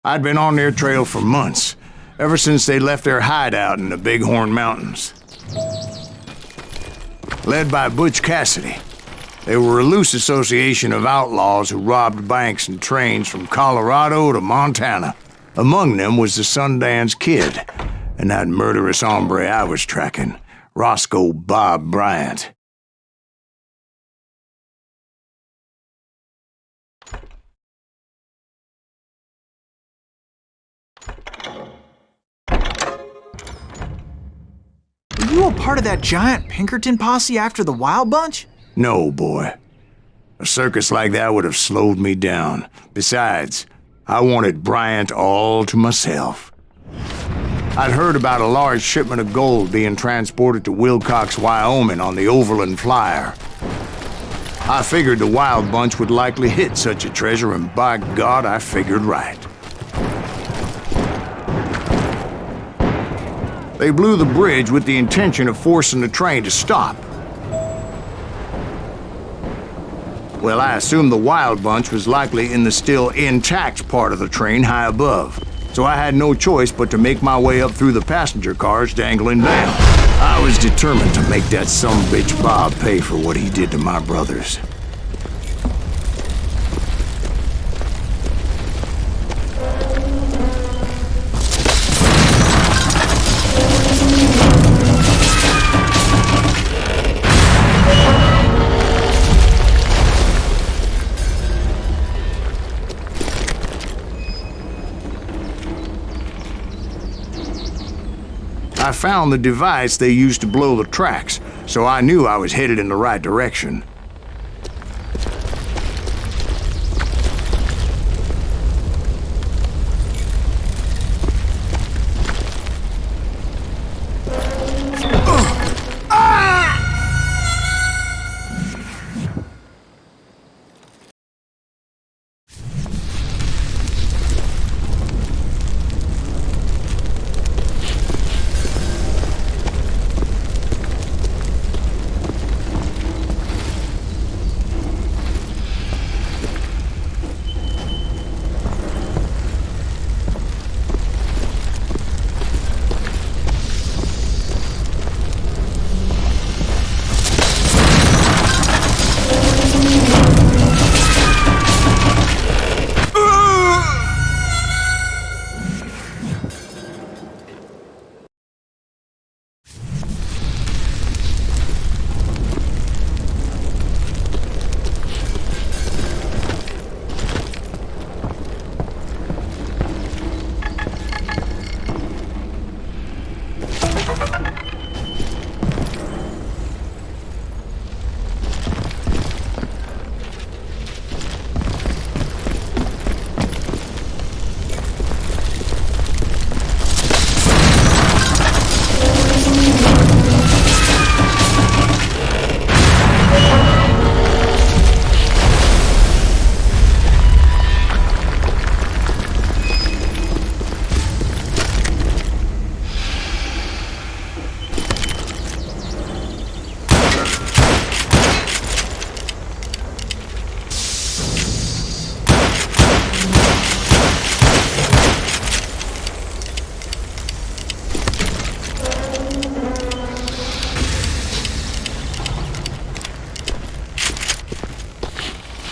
I'd been on their trail for months, ever since they left their hideout in the Bighorn Mountains. Led by Butch Cassidy, they were a loose association of outlaws who robbed banks and trains from Colorado to Montana. Among them was the Sundance Kid, and that murderous hombre I was tracking, Roscoe Bob Bryant. Were you a part of that giant Pinkerton posse after the Wild Bunch? No, boy. A circus like that would have slowed me down. Besides, I wanted Bryant all to myself. I'd heard about a large shipment of gold being transported to Wilcox, Wyoming on the Overland Flyer. I figured the Wild Bunch would likely hit such a treasure, and by God, I figured right. They blew the bridge with the intention of forcing the train to stop. Well, I assumed the Wild Bunch was likely in the still intact part of the train high above, so I had no choice but to make my way up through the passenger cars dangling down. I was determined to make that sumbitch Bob pay for what he did to my brothers. I found the device they used to blow the tracks, so I knew I was headed in the right direction.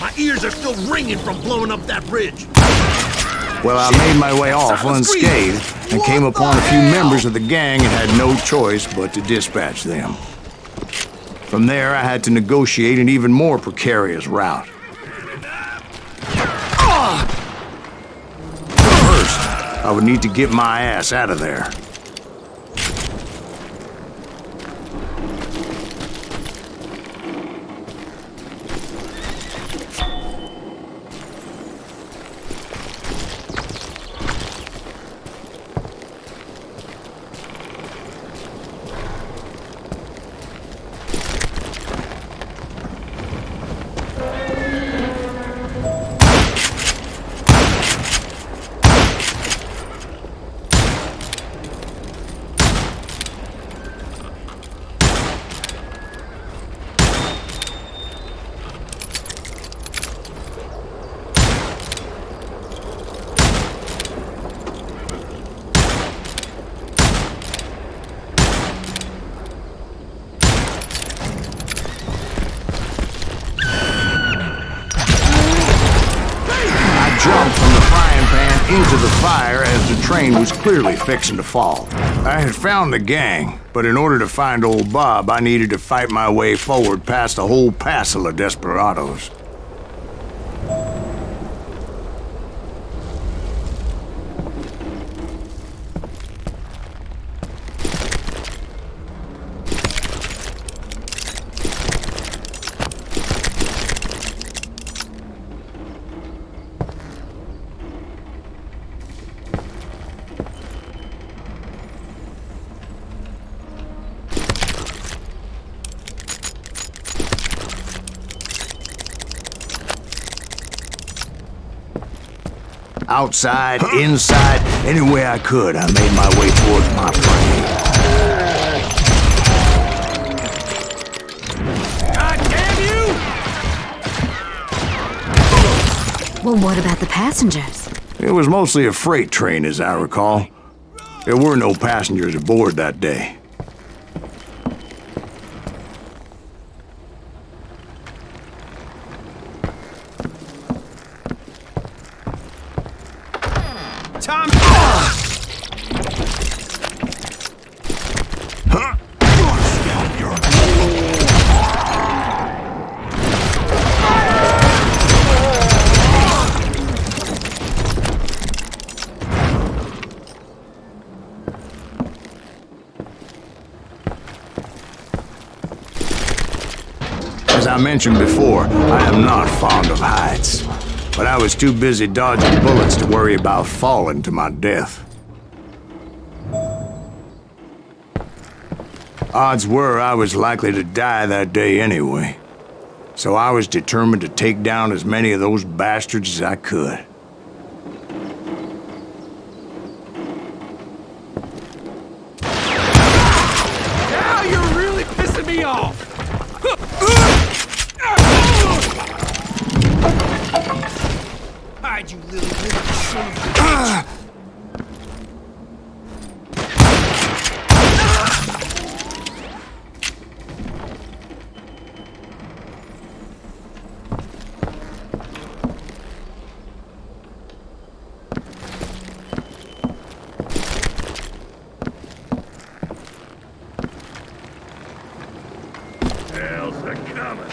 My ears are still ringing from blowing up that bridge. Well, I made my way off unscathed and came upon a few members of the gang and had no choice but to dispatch them. From there, I had to negotiate an even more precarious route. First, I would need to get my ass out of there. the fire as the train was clearly fixing to fall. I had found the gang, but in order to find old Bob, I needed to fight my way forward past a whole passel of desperados. Outside, inside, any way I could, I made my way towards my prey. God damn you! Well, what about the passengers? It was mostly a freight train, as I recall. There were no passengers aboard that day. Tom! As I mentioned before, I am not fond of heights. But I was too busy dodging bullets to worry about falling to my death. Odds were I was likely to die that day anyway. So I was determined to take down as many of those bastards as I could. Now you're really pissing me off! Hide, you little son of a bitch! Hell's a coming.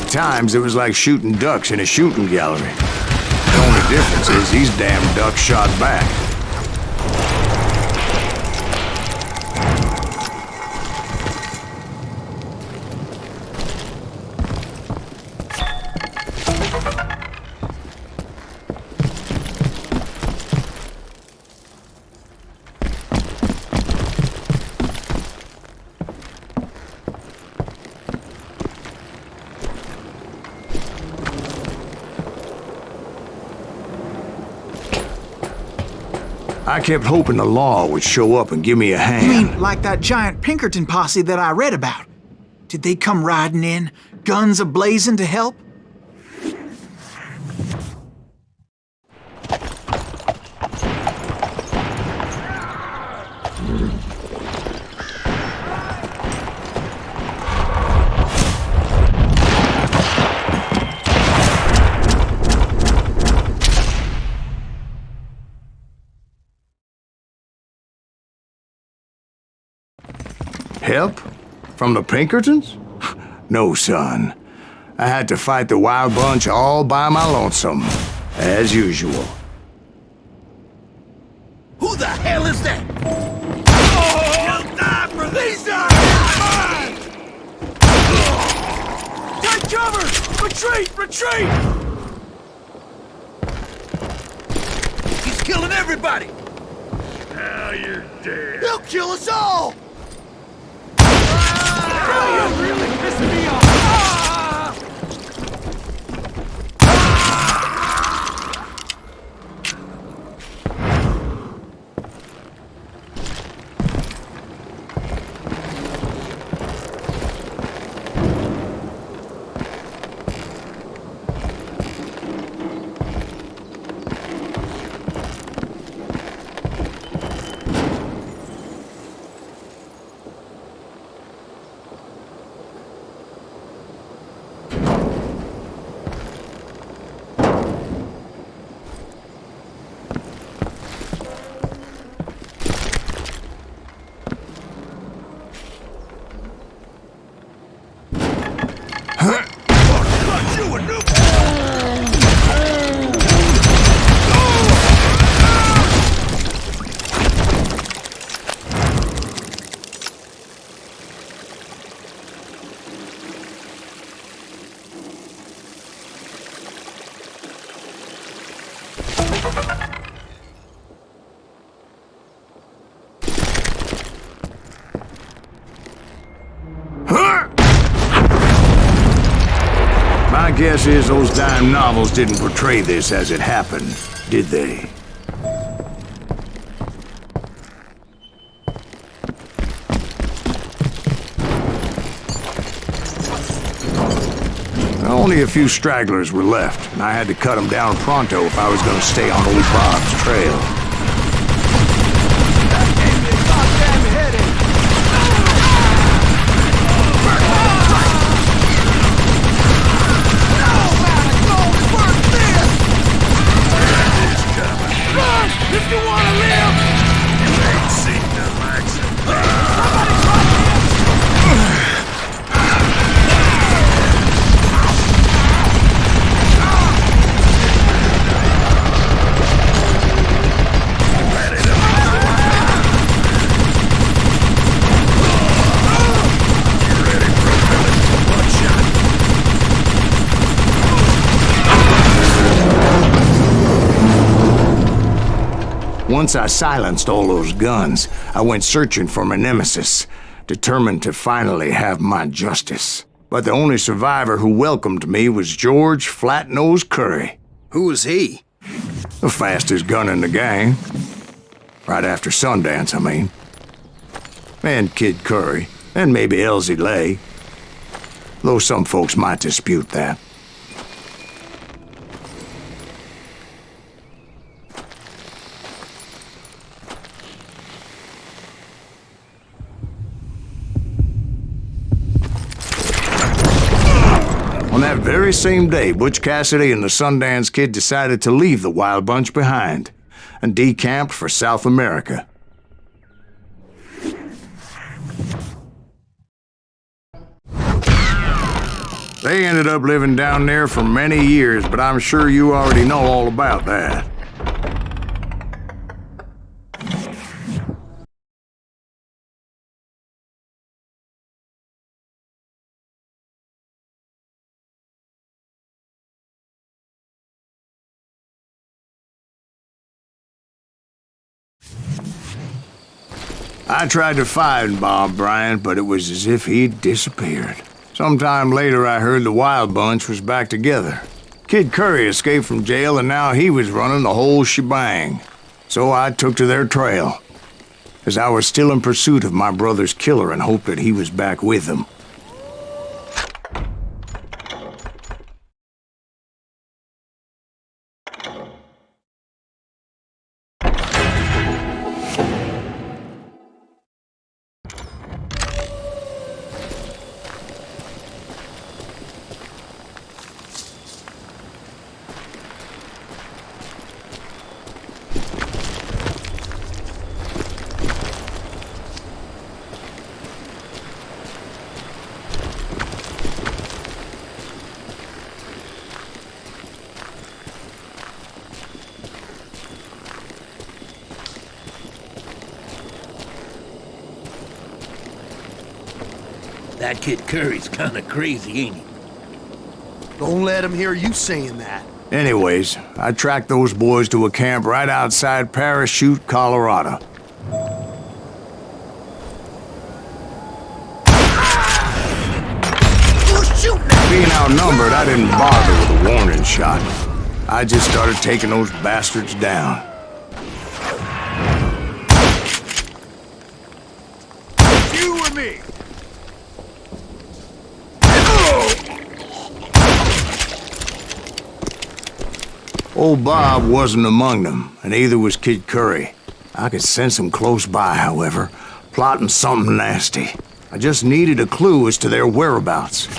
Times it was like shooting ducks in a shooting gallery. The only difference is these damn ducks shot back. I kept hoping the law would show up and give me a You hand. mean like that giant Pinkerton posse that I read about? Did they come riding in, guns a-blazing to help? Help? From the Pinkertons? No, son. I had to fight the wild bunch all by my lonesome, as usual. Who the hell is that? Oh, you'll die for these eyes! Take cover! Retreat! Retreat! He's killing everybody! Now you're dead. He'll kill us all! You're really pissing me off! guess is those dime novels didn't portray this as it happened, did they? Only a few stragglers were left, and I had to cut them down pronto if I was going to stay on old Bob's trail. If you want to live! You ain't seen the likes of Once I silenced all those guns, I went searching for my nemesis, determined to finally have my justice. But the only survivor who welcomed me was George Flat-Nosed Curry. Who was he? The fastest gun in the gang. Right after Sundance, I mean. And Kid Curry, and maybe Elsie Lay. Though some folks might dispute that. On that very same day, Butch Cassidy and the Sundance Kid decided to leave the Wild Bunch behind and decamped for South America. They ended up living down there for many years, but I'm sure you already know all about that. I tried to find Bob Bryant, but it was as if he'd disappeared. Sometime later, I heard the Wild Bunch was back together. Kid Curry escaped from jail, and now he was running the whole shebang. So I took to their trail, as I was still in pursuit of my brother's killer and hoped that he was back with them. That Kid Curry's kinda crazy, ain't he? Don't let him hear you saying that. Anyways, I tracked those boys to a camp right outside Parachute, Colorado. Being outnumbered, I didn't bother with a warning shot. I just started taking those bastards down. You and me! Old Bob wasn't among them, and neither was Kid Curry. I could sense him close by, however, plotting something nasty. I just needed a clue as to their whereabouts.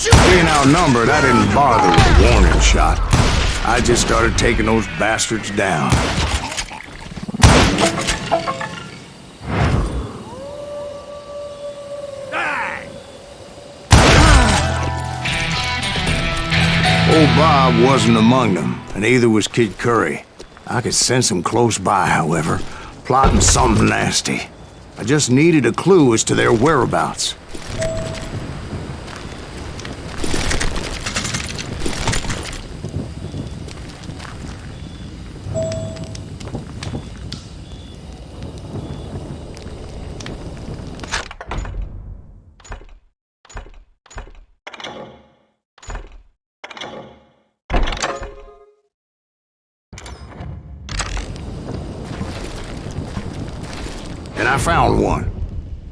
Being outnumbered, I didn't bother with a warning shot. I just started taking those bastards down. Old Bob wasn't among them, and neither was Kid Curry. I could sense him close by, however, plotting something nasty. I just needed a clue as to their whereabouts. And I found one.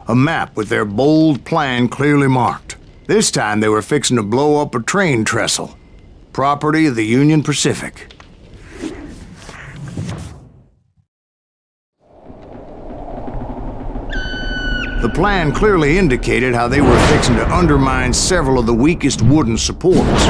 A map with their bold plan clearly marked. This time they were fixing to blow up a train trestle. Property of the Union Pacific. The plan clearly indicated how they were fixing to undermine several of the weakest wooden supports.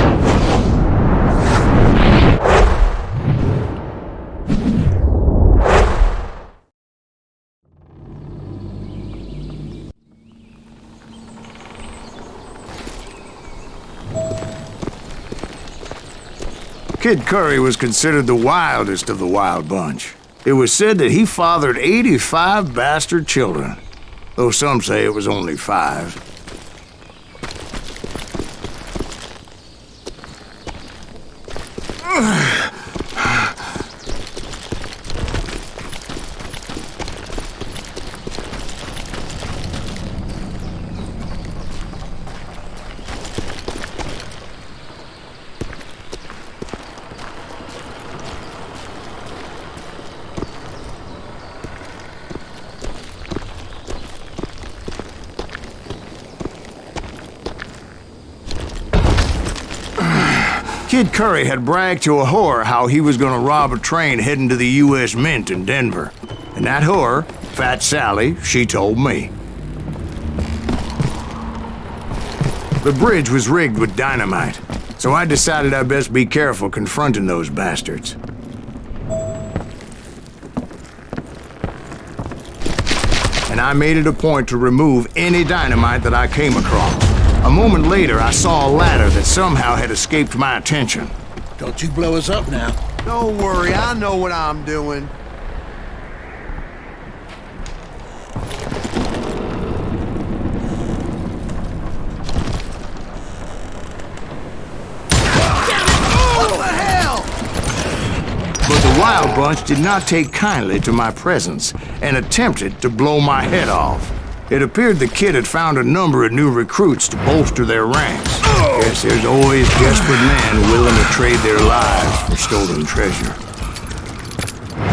Kid Curry was considered the wildest of the wild bunch. It was said that he fathered 85 bastard children, though some say it was only 5. Kid Curry had bragged to a whore how he was gonna rob a train heading to the U.S. Mint in Denver. And that whore, Fat Sally, she told me. The bridge was rigged with dynamite, so I decided I'd best be careful confronting those bastards. And I made it a point to remove any dynamite that I came across. A moment later, I saw a ladder that somehow had escaped my attention. Don't you blow us up now. Don't worry, I know what I'm doing. What the hell? But the Wild Bunch did not take kindly to my presence and attempted to blow my head off. It appeared the kid had found a number of new recruits to bolster their ranks. Guess there's always desperate men willing to trade their lives for stolen treasure.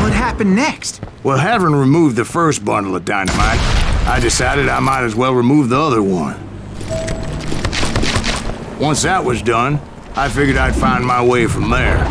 What happened next? Well, having removed the first bundle of dynamite, I decided I might as well remove the other one. Once that was done, I figured I'd find my way from there.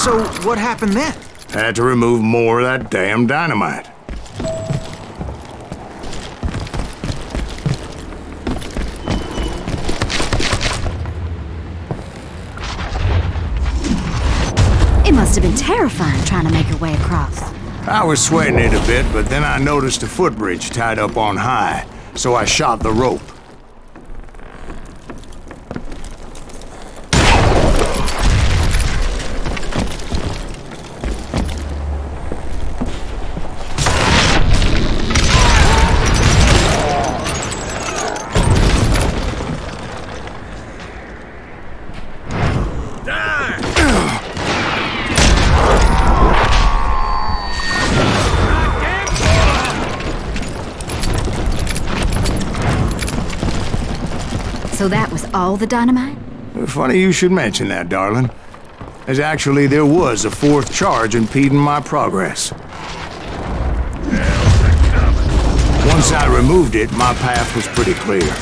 So, what happened then? Had to remove more of that damn dynamite. It must have been terrifying trying to make your way across. I was sweating it a bit, but then I noticed a footbridge tied up on high, so I shot the rope. So that was all the dynamite? Funny you should mention that, darling. As actually, there was a fourth charge impeding my progress. Once I removed it, my path was pretty clear.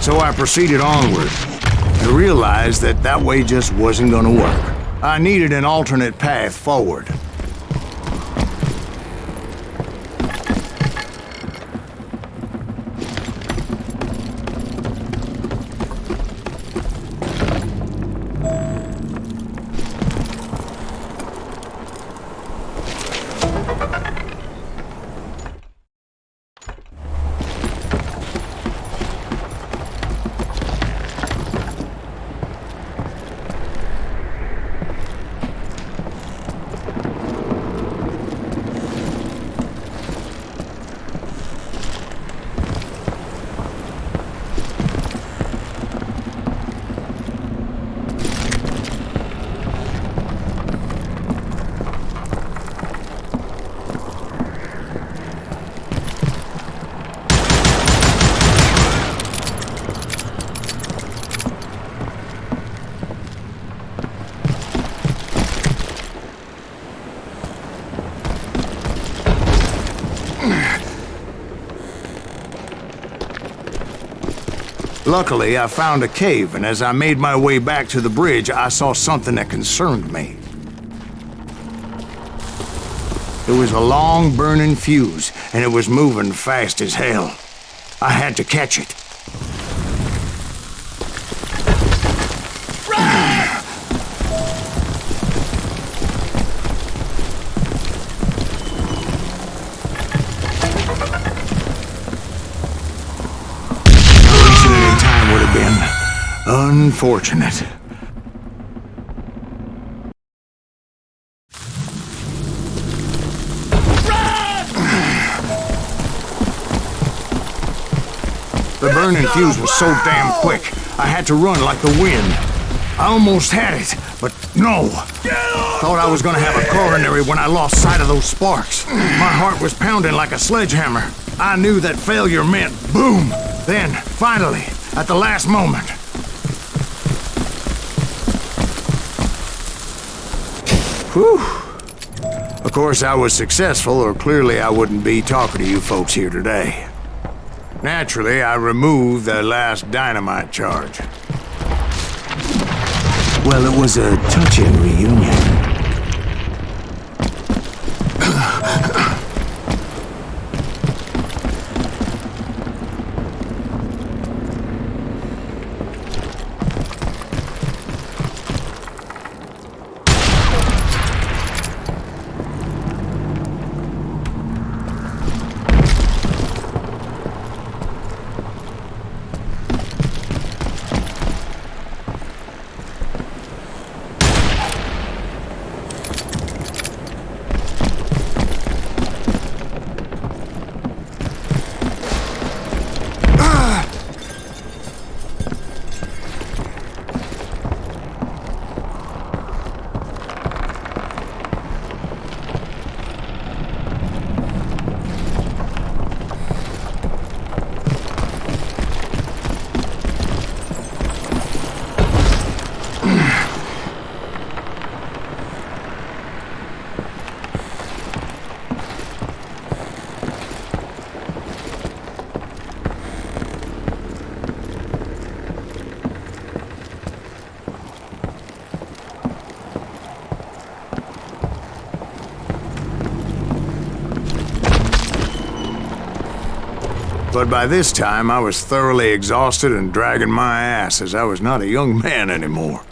So I proceeded onward and realized that that way just wasn't gonna work. I needed an alternate path forward. Luckily, I found a cave, and as I made my way back to the bridge, I saw something that concerned me. It was a long burning fuse, and it was moving fast as hell. I had to catch it. Unfortunate. The burning fuse was so damn quick, I had to run like the wind. I almost had it, but no. Thought I was gonna have a coronary when I lost sight of those sparks. My heart was pounding like a sledgehammer. I knew that failure meant boom. Then, finally, at the last moment, whew. Of course, I was successful, or clearly I wouldn't be talking to you folks here today. Naturally, I removed the last dynamite charge. Well, it was a touching reunion. But by this time, I was thoroughly exhausted and dragging my ass as I was not a young man anymore.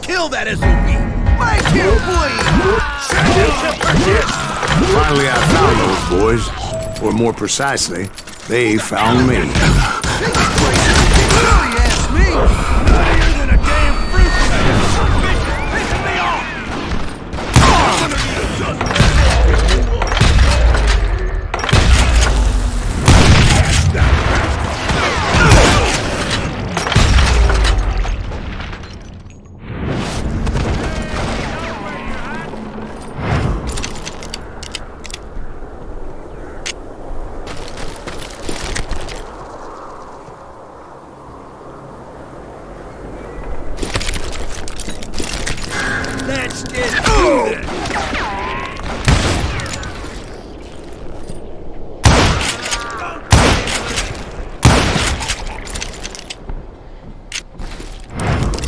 Kill that SOB! Make him bleed! Finally, I found those boys. Or more precisely, they found me. He asked me! Nuttier than a damn fruit cake! Picking me off! I'm gonna need a dozen. Let's get through this!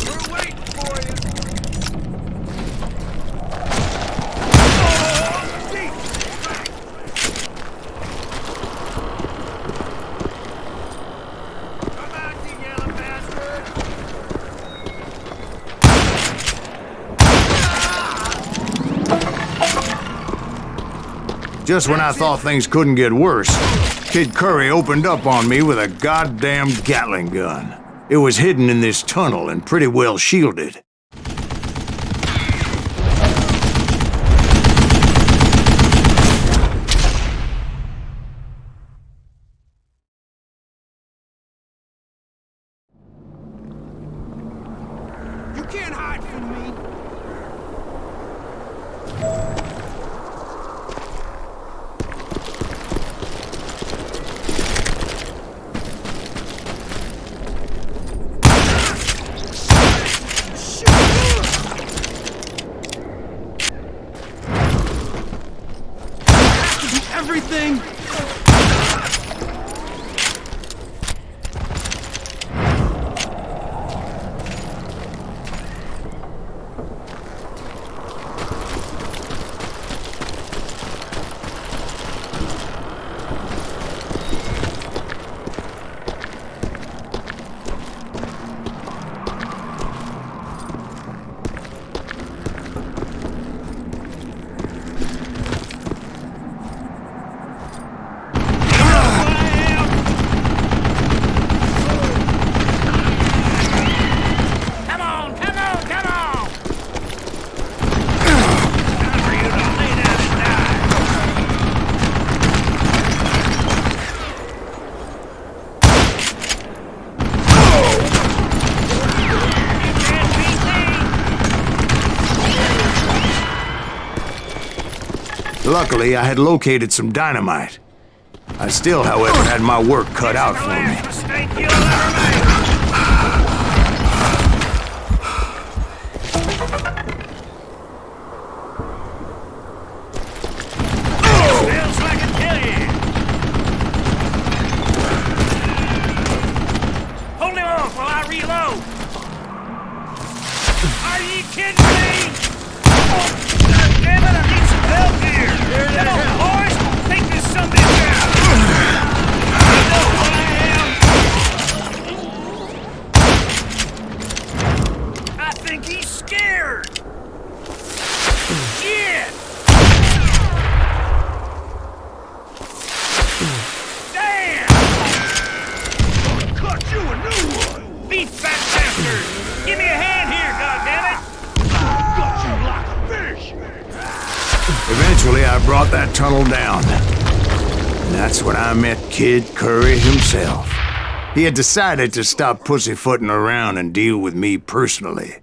We're waiting for you! Come out, you yellow bastard! Just when I thought things couldn't get worse, Kid Curry opened up on me with a goddamn Gatling gun. It was hidden in this tunnel and pretty well shielded. You can't hide from me! Everything! Luckily, I had located some dynamite. I still, however, had my work cut out for me. Hold him off while I reload! Are you kidding me? Damn it, I need some help here! Come on, boys! Take this sumbitch out! You know what I am? I think he's scared! Shit! Damn! Cut you a new one! Beef fat bastard! Give me a hand here, goddammit! Got you like a fish! Eventually, I brought that tunnel down. And that's when I met Kid Curry himself. He had decided to stop pussyfooting around and deal with me personally.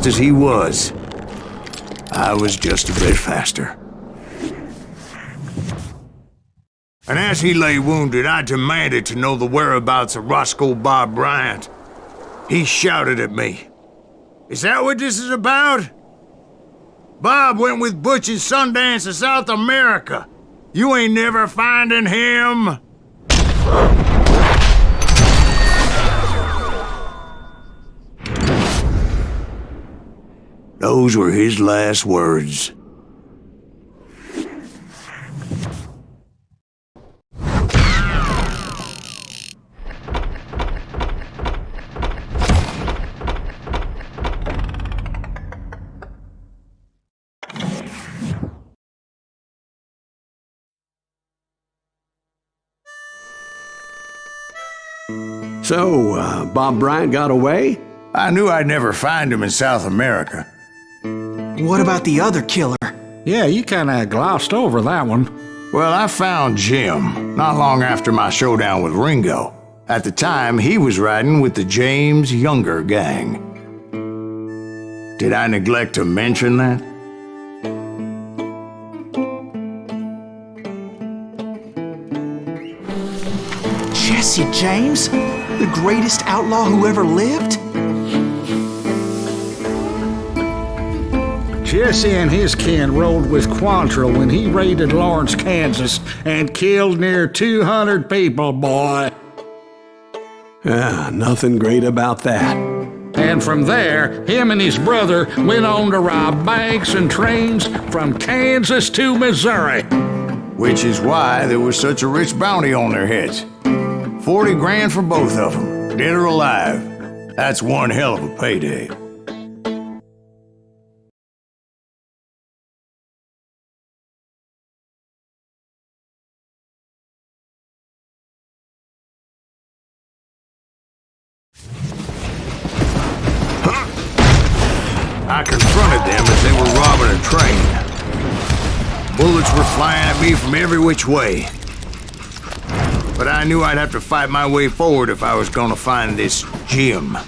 fast as he was. I was just a bit faster. And as he lay wounded, I demanded to know the whereabouts of Roscoe Bob Bryant. He shouted at me. "Is that what this is about? Bob went with Butch and Sundance to South America. You ain't never finding him." Those were his last words. So, Bob Bryant got away? I knew I'd never find him in South America. What about the other killer? Yeah, you kinda glossed over that one. Well, I found Jim not long after my showdown with Ringo. At the time, he was riding with the James Younger gang. Did I neglect to mention that? Jesse James? The greatest outlaw who ever lived? Jesse and his kin rode with Quantrill when he raided Lawrence, Kansas, and killed near 200 people, boy. Nothing great about that. And from there, him and his brother went on to rob banks and trains from Kansas to Missouri. Which is why there was such a rich bounty on their heads. 40 grand for both of them, dead or alive. That's one hell of a payday. I confronted them as they were robbing a train. Bullets were flying at me from every which way. But I knew I'd have to fight my way forward if I was gonna find this Jim.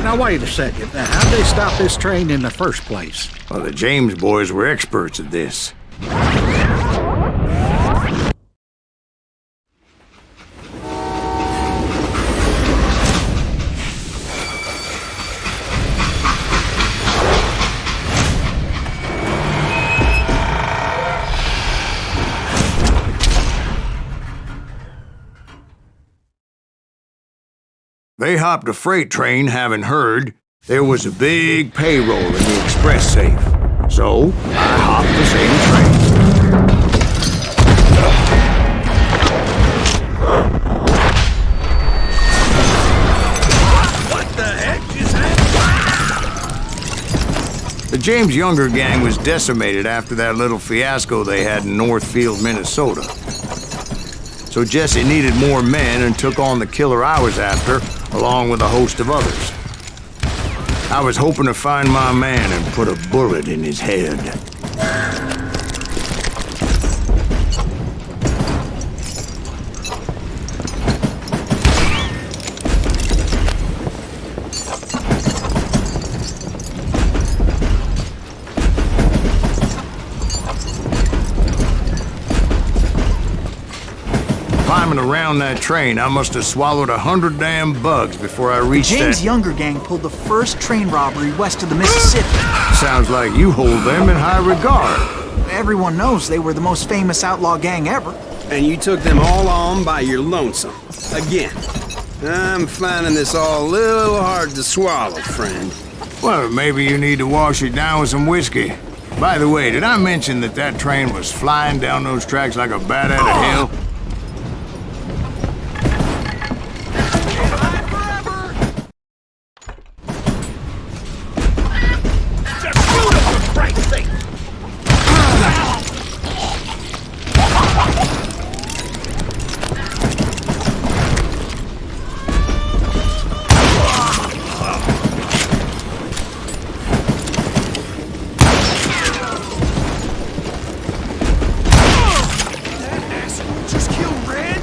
Now, wait a second. Now, how'd they stop this train in the first place? Well, the James boys were experts at this. They hopped a freight train, having heard there was a big payroll in the express safe. So, I hopped the same train. What the heck is that? The James Younger gang was decimated after that little fiasco they had in Northfield, Minnesota. So Jesse needed more men and took on the killer I was after, along with a host of others. I was hoping to find my man and put a bullet in his head. Climbing a around that train, I must have swallowed 100 damn bugs before I reached James' that. younger gang pulled the first train robbery west of the Mississippi. Sounds like you hold them in high regard. Everyone knows they were the most famous outlaw gang ever. And you took them all on by your lonesome. Again. I'm finding this all a little hard to swallow, friend. Well, maybe you need to wash it down with some whiskey. By the way, did I mention that that train was flying down those tracks like a bat out of hell? Just kill Red?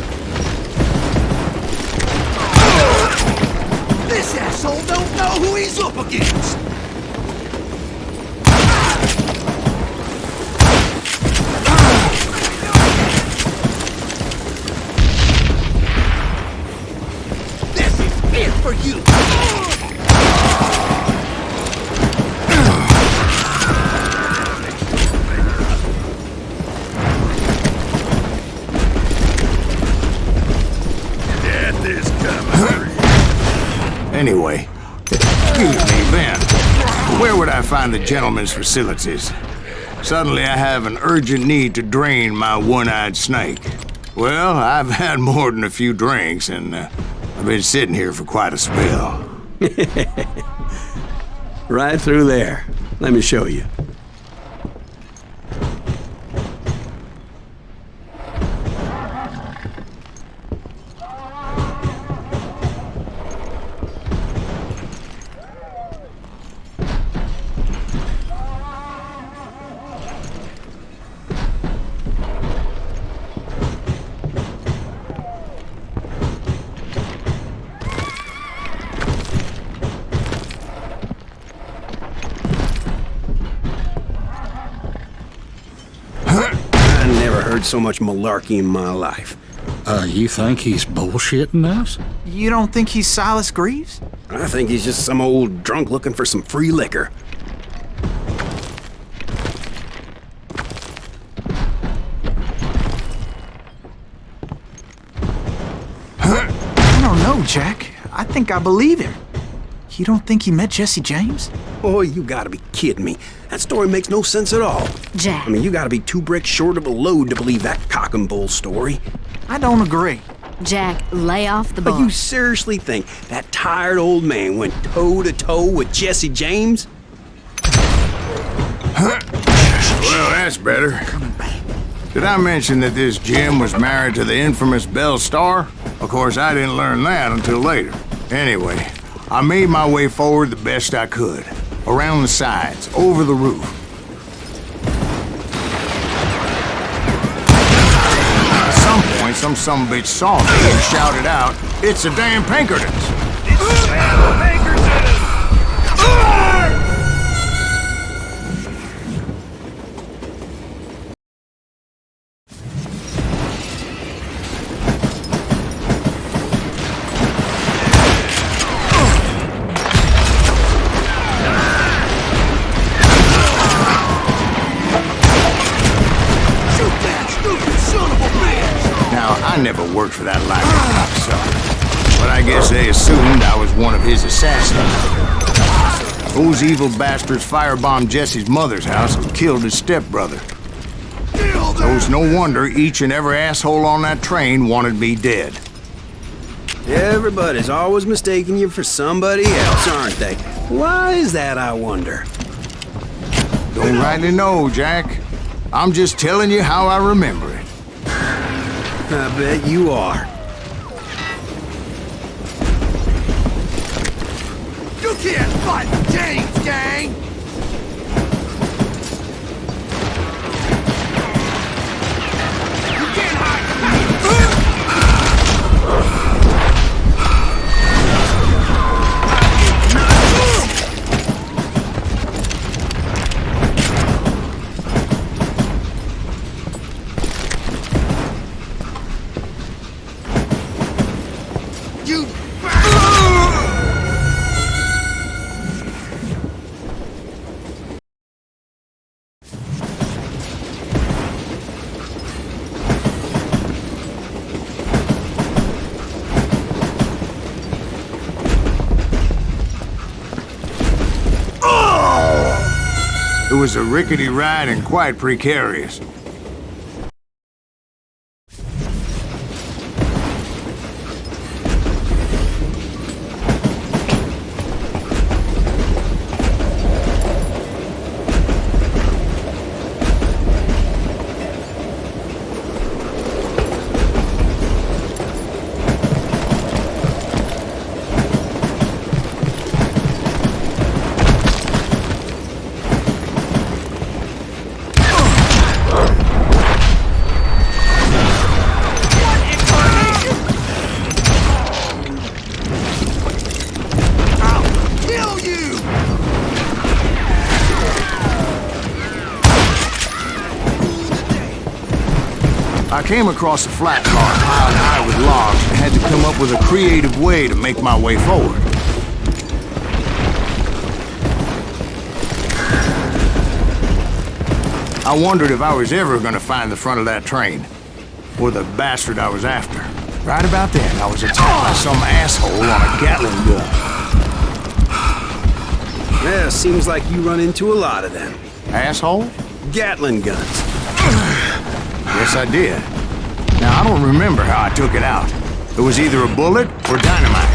This asshole don't know who he's up against! This is it for you! Anyway, excuse me, Ben. Where would I find the gentleman's facilities? Suddenly I have an urgent need to drain my one-eyed snake. Well, I've had more than a few drinks, and I've been sitting here for quite a spell. Right through there. Let me show you. I never heard so much malarkey in my life. You think he's bullshitting us? You don't think he's Silas Greaves? I think he's just some old drunk looking for some free liquor. I don't know, Jack. I think I believe him. You don't think he met Jesse James? Oh, you gotta be kidding me. That story makes no sense at all. Jack. I mean, you gotta be 2 bricks short of a load to believe that cock and bull story. I don't agree. Jack, lay off the But bar. you seriously think that tired old man went toe-to-toe with Jesse James? Well, that's better. Did I mention that this Jim was married to the infamous Belle Starr? Of course, I didn't learn that until later. Anyway, I made my way forward the best I could. Around the sides, over the roof. At some point, some sumbitch saw me and shouted out, "It's the damn Pinkertons!" It's Sam Pinkerton! Shoot that stupid son of a bitch! Now, I never worked for that lying cocksucker, but I guess they assumed I was one of his assassins. Those evil bastards firebombed Jesse's mother's house and killed his stepbrother. Kill So it's them! no wonder each and every asshole on that train wanted me dead. Everybody's always mistaking you for somebody else, aren't they? Why is that, I wonder? Don't rightly know, Jack. I'm just telling you how I remember it. I bet you are. You can't fight James, gang! You can't hide from me! It was a rickety ride and quite precarious. I came across a flat car piled high with logs and had to come up with a creative way to make my way forward. I wondered if I was ever going to find the front of that train, or the bastard I was after. Right about then, I was attacked by some asshole on a Gatling gun. Yeah, seems like you run into a lot of them. Asshole? Gatling guns. Yes, I did. Now, I don't remember how I took it out. It was either a bullet or dynamite.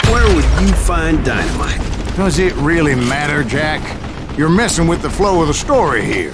Where would you find dynamite? Does it really matter, Jack? You're messing with the flow of the story here.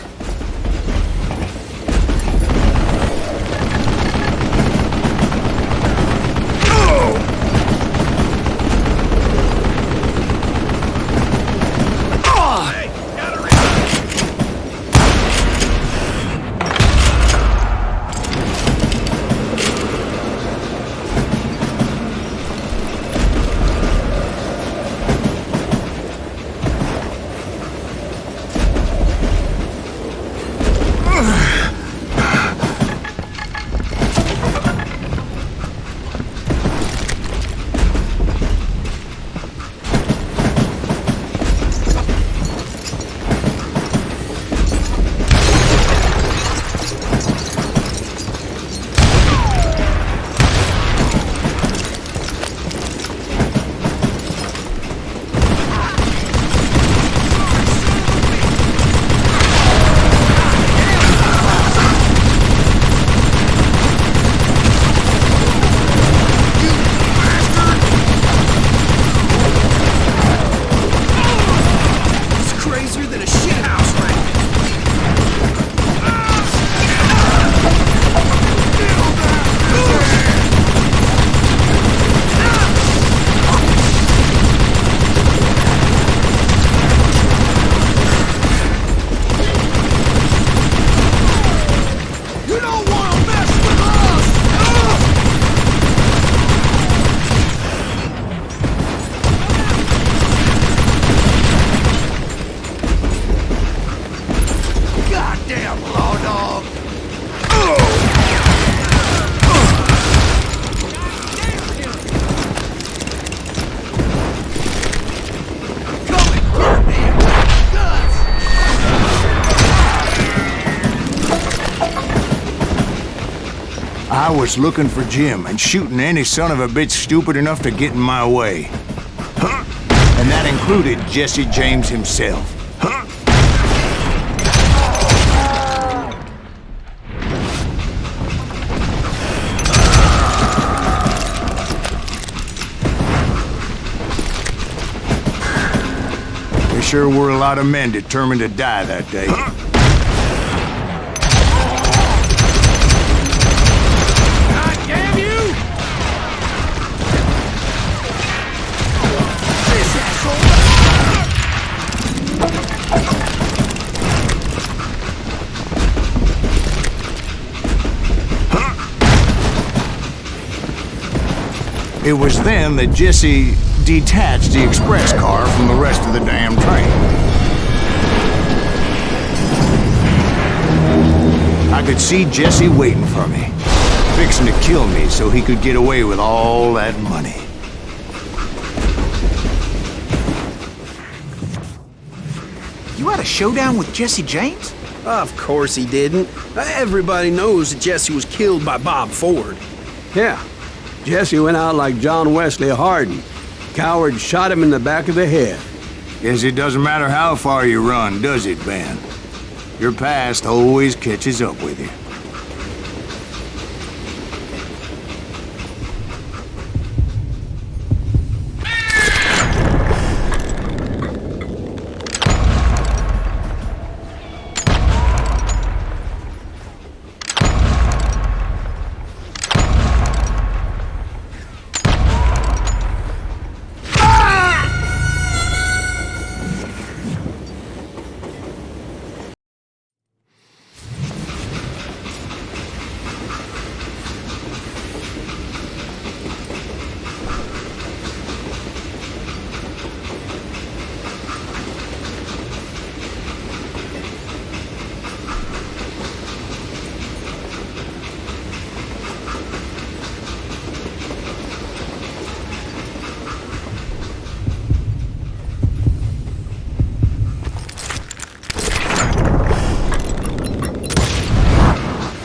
I was looking for Jim and shooting any son of a bitch stupid enough to get in my way. And that included Jesse James himself. There sure were a lot of men determined to die that day. It was then that Jesse detached the express car from the rest of the damn train. I could see Jesse waiting for me, fixing to kill me so he could get away with all that money. You had a showdown with Jesse James? Of course he didn't. Everybody knows that Jesse was killed by Bob Ford. Yeah. Jesse went out like John Wesley Hardin. Coward shot him in the back of the head. Guess it doesn't matter how far you run, does it, Ben? Your past always catches up with you.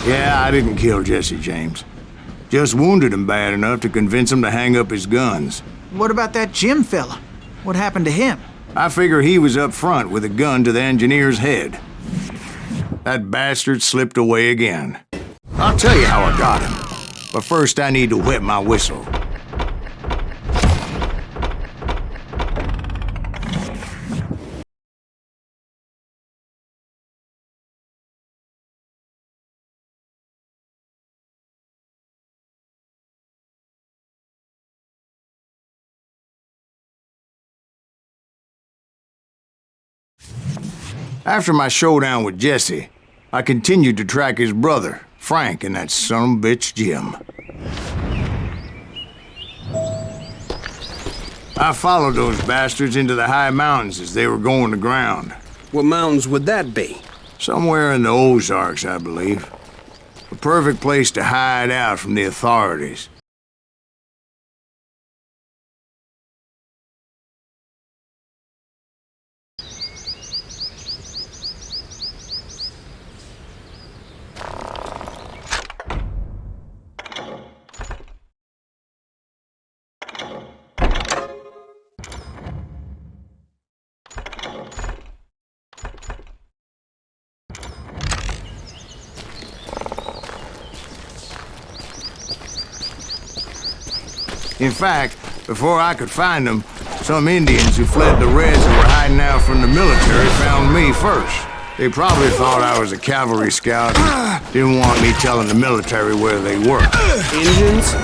Yeah, I didn't kill Jesse James. Just wounded him bad enough to convince him to hang up his guns. What about that Jim fella? What happened to him? I figure he was up front with a gun to the engineer's head. That bastard slipped away again. I'll tell you how I got him. But first I need to wet my whistle. After my showdown with Jesse, I continued to track his brother, Frank, and that son of a bitch, Jim. I followed those bastards into the high mountains as they were going to ground. What mountains would that be? Somewhere in the Ozarks, I believe. A perfect place to hide out from the authorities. In fact, before I could find them, some Indians who fled the Reds and were hiding out from the military found me first. They probably thought I was a cavalry scout and didn't want me telling the military where they were. Indians?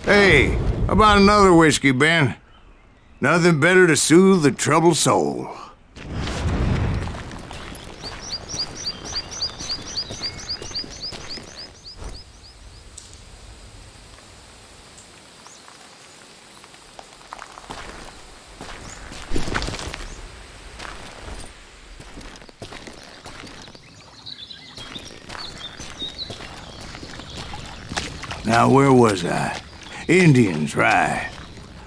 Hey, how about another whiskey, Ben? Nothing better to soothe the troubled soul. Now, where was I? Indians, right.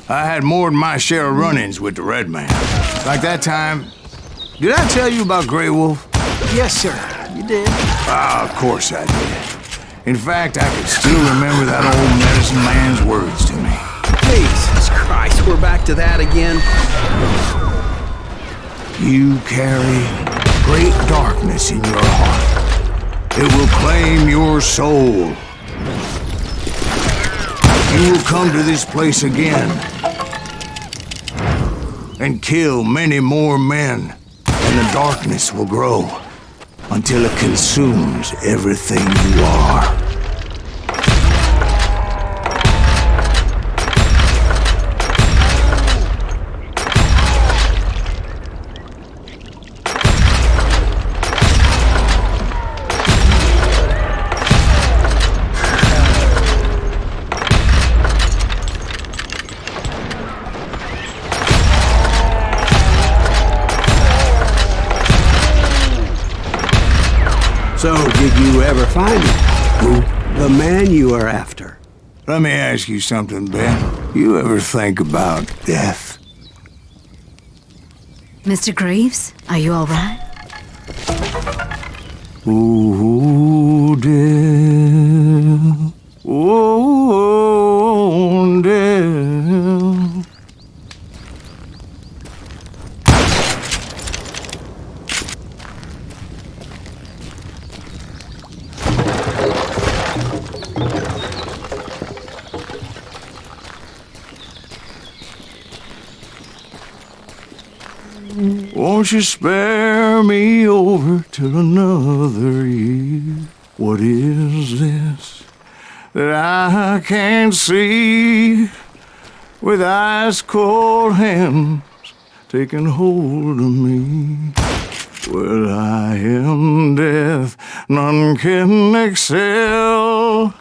I had more than my share of run-ins with the Red Man. Like that time... Did I tell you about Grey Wolf? Yes, sir. You did. Ah, of course I did. In fact, I could still remember that old medicine man's words to me. Jesus Christ, we're back to that again? You carry great darkness in your heart. It will claim your soul. You will come to this place again and kill many more men, and the darkness will grow until it consumes everything you are. So, did you ever find him? Who? The man you are after. Let me ask you something, Ben. You ever think about death? Mr. Greaves, are you all right? Ooh, death. Ooh, death. Won't you spare me over till another year? What is this that I can't see with ice cold hands taking hold of me? Well, I am death, none can excel.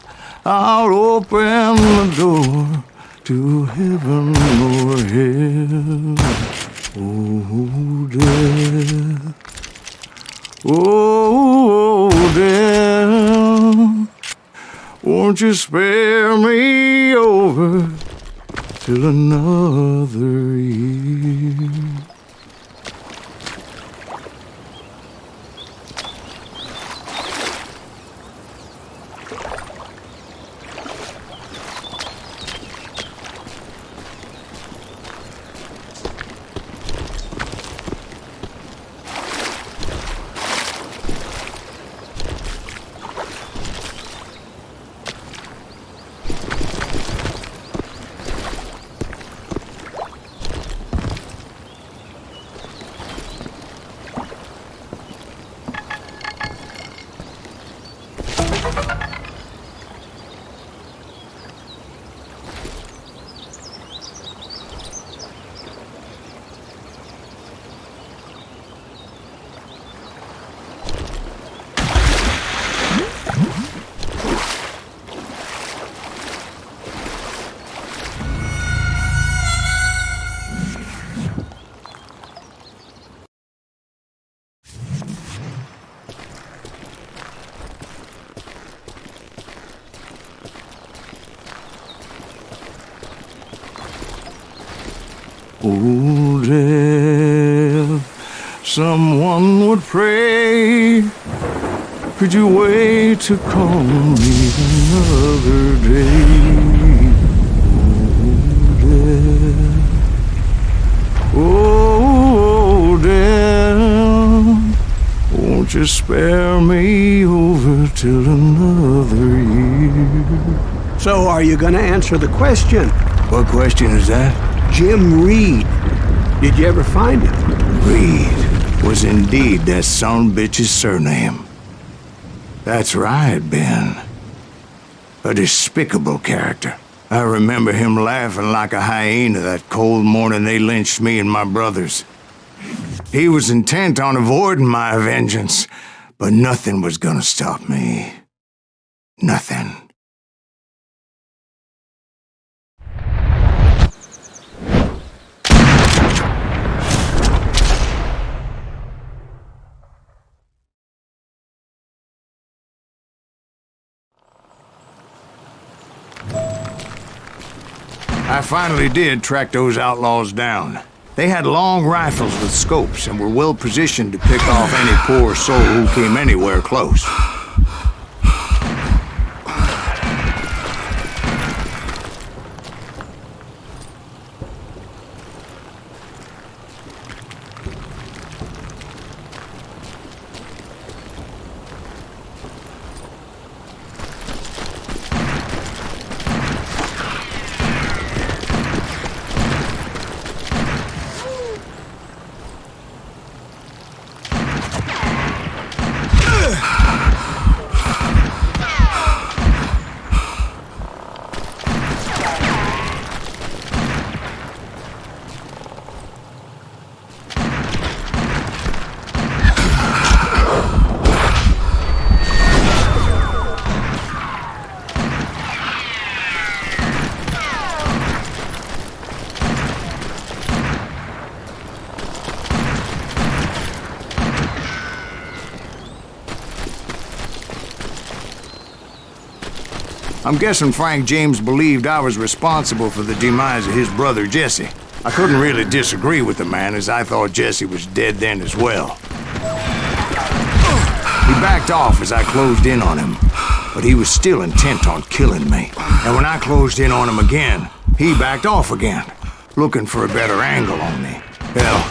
I'll open the door to heaven or hell. Oh, death. Oh, death. Won't you spare me over till another year? Oh, death, someone would pray. Could you wait to call me another day? Oh, death, won't you spare me over till another year? So, are you gonna answer the question? What question is that? Jim Reed. Did you ever find him? Reed was indeed that son-bitch's surname. That's right, Ben. A despicable character. I remember him laughing like a hyena that cold morning they lynched me and my brothers. He was intent on avoiding my vengeance, but nothing was gonna stop me. Nothing. I finally did track those outlaws down. They had long rifles with scopes and were well positioned to pick off any poor soul who came anywhere close. I'm guessing Frank James believed I was responsible for the demise of his brother Jesse. I couldn't really disagree with the man, as I thought Jesse was dead then as well. He backed off as I closed in on him, but he was still intent on killing me. And when I closed in on him again, he backed off again, looking for a better angle on me. Hell,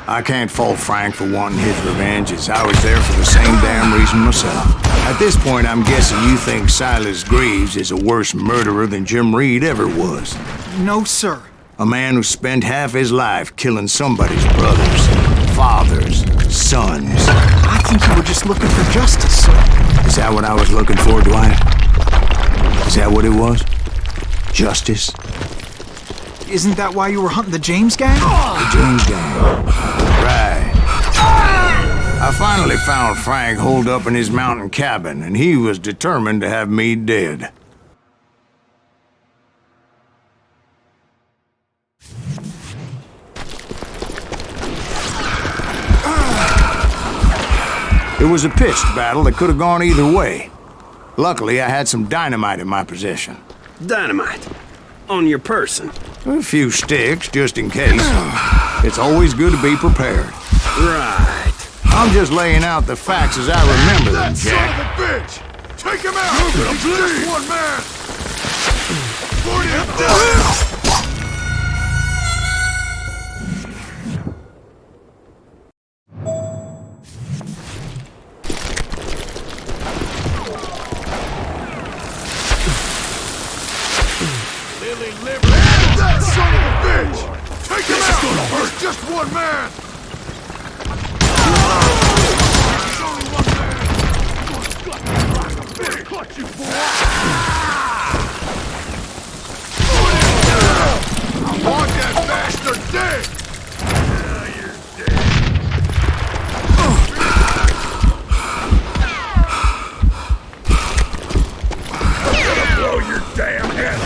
I can't fault Frank for wanting his revenge, as I was there for the same damn reason myself. At this point, I'm guessing you think Silas Greaves is a worse murderer than Jim Reed ever was. No, sir. A man who spent half his life killing somebody's brothers, fathers, sons. I think you were just looking for justice, sir. Is that what I was looking for, Dwight? Is that what it was? Justice? Isn't that why you were hunting the James gang? The James gang. Right. I finally found Frank holed up in his mountain cabin, and he was determined to have me dead. It was a pitched battle that could have gone either way. Luckily, I had some dynamite in my possession. Dynamite? On your person? A few sticks, just in case. It's always good to be prepared. Right. I'm just laying out the facts as I remember them, Jack. Son of a bitch! Take him out! He's just one man! 40 him down! That son of a bitch! Take him out! He's just one man! There's only one man! Clutch you, boy! I want that bastard dead! You're dead. I'm gonna blow your damn head off!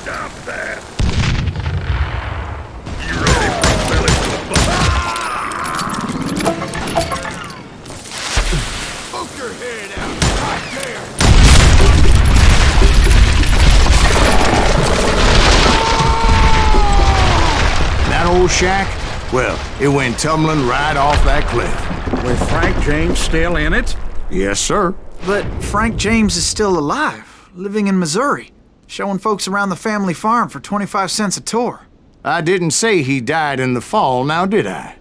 Stop that! You ready for a belly to the butt? Poke your head out right there! That old shack? Well, it went tumbling right off that cliff. With Frank James still in it? Yes, sir. But Frank James is still alive, living in Missouri, showing folks around the family farm for 25 cents a tour. I didn't say he died in the fall, now did I?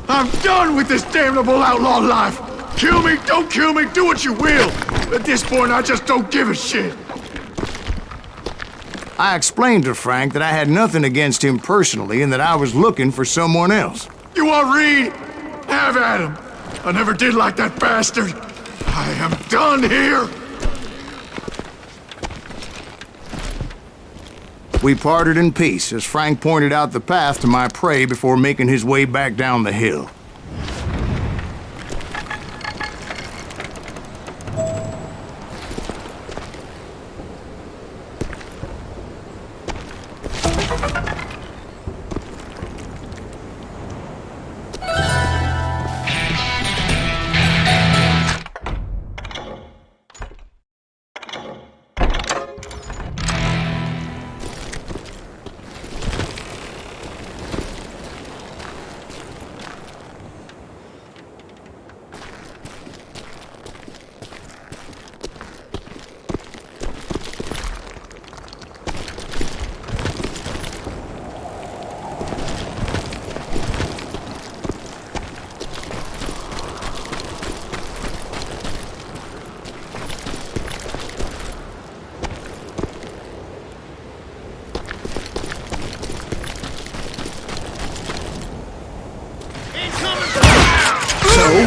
I'm done with this damnable outlaw life! Kill me, don't kill me, do what you will! At this point, I just don't give a shit! I explained to Frank that I had nothing against him personally and that I was looking for someone else. You want Reed? Have at him! I never did like that bastard! I am done here! We parted in peace as Frank pointed out the path to my prey before making his way back down the hill.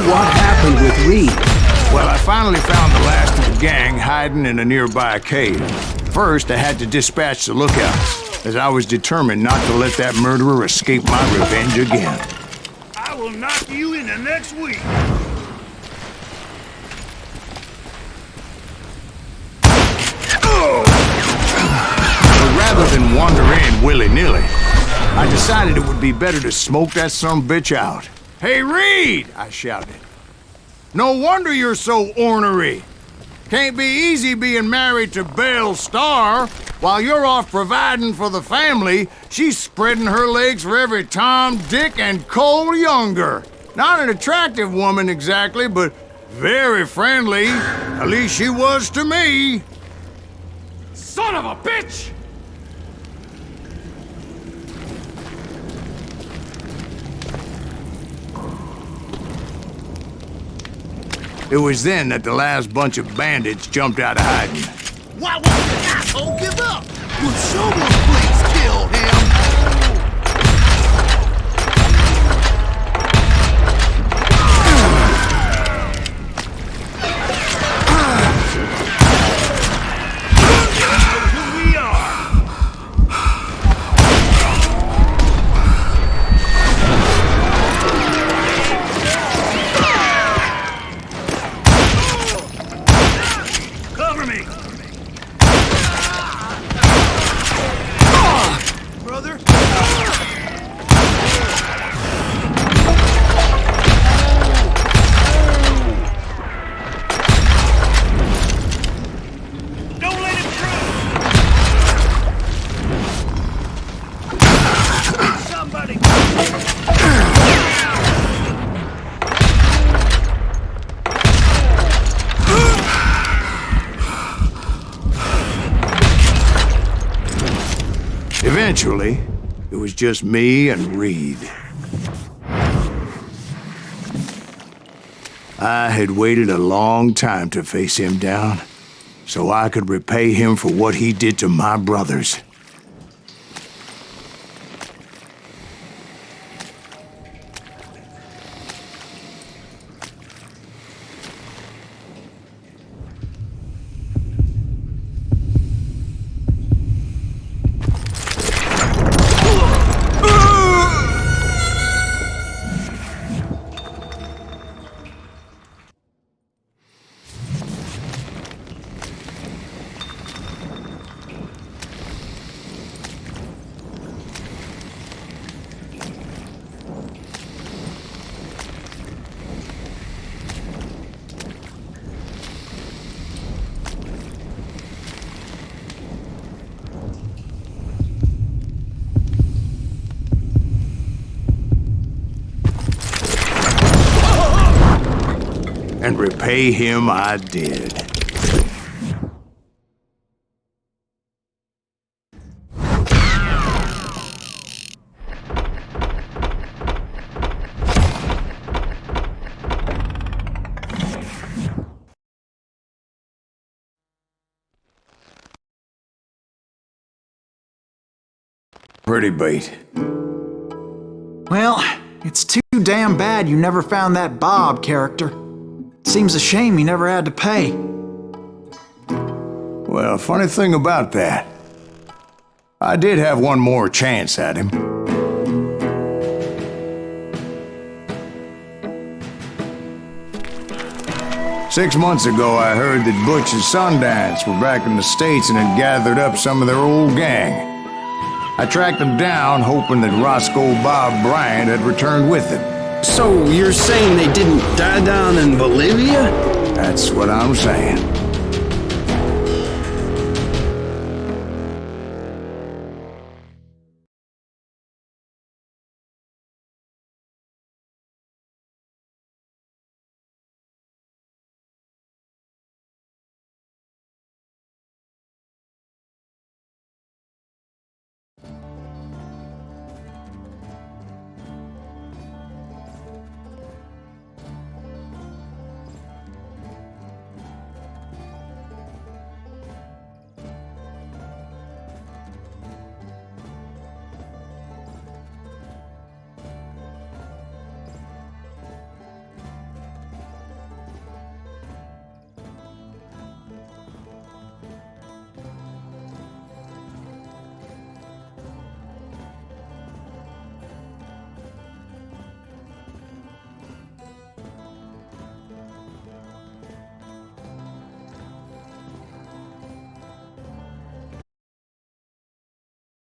What happened with Reed? Well, I finally found the last of the gang hiding in a nearby cave. First, I had to dispatch the lookouts, as I was determined not to let that murderer escape my revenge again. I will knock you into next week. Oh! didn't wander in willy-nilly. I decided it would be better to smoke that sumbitch out. "Hey, Reed!" I shouted. "No wonder you're so ornery. Can't be easy being married to Belle Starr. While you're off providing for the family, she's spreading her legs for every Tom, Dick, and Cole Younger. Not an attractive woman exactly, but very friendly. At least she was to me." Son of a bitch! It was then that the last bunch of bandits jumped out of hiding. Why won't the asshole give up? Will someone please kill him? Who we are? Cover me! Brother? Don't let him through! Somebody! Eventually, it was just me and Reed. I had waited a long time to face him down, so I could repay him for what he did to my brothers. And repay him I did. Pretty bait. Well, it's too damn bad you never found that Bob character. Seems a shame he never had to pay. Well, funny thing about that, I did have one more chance at him. Six months ago, I heard that Butch and Sundance were back in the States and had gathered up some of their old gang. I tracked them down, hoping that Roscoe Bob Bryant had returned with them. So you're saying they didn't die down in Bolivia? That's what I'm saying.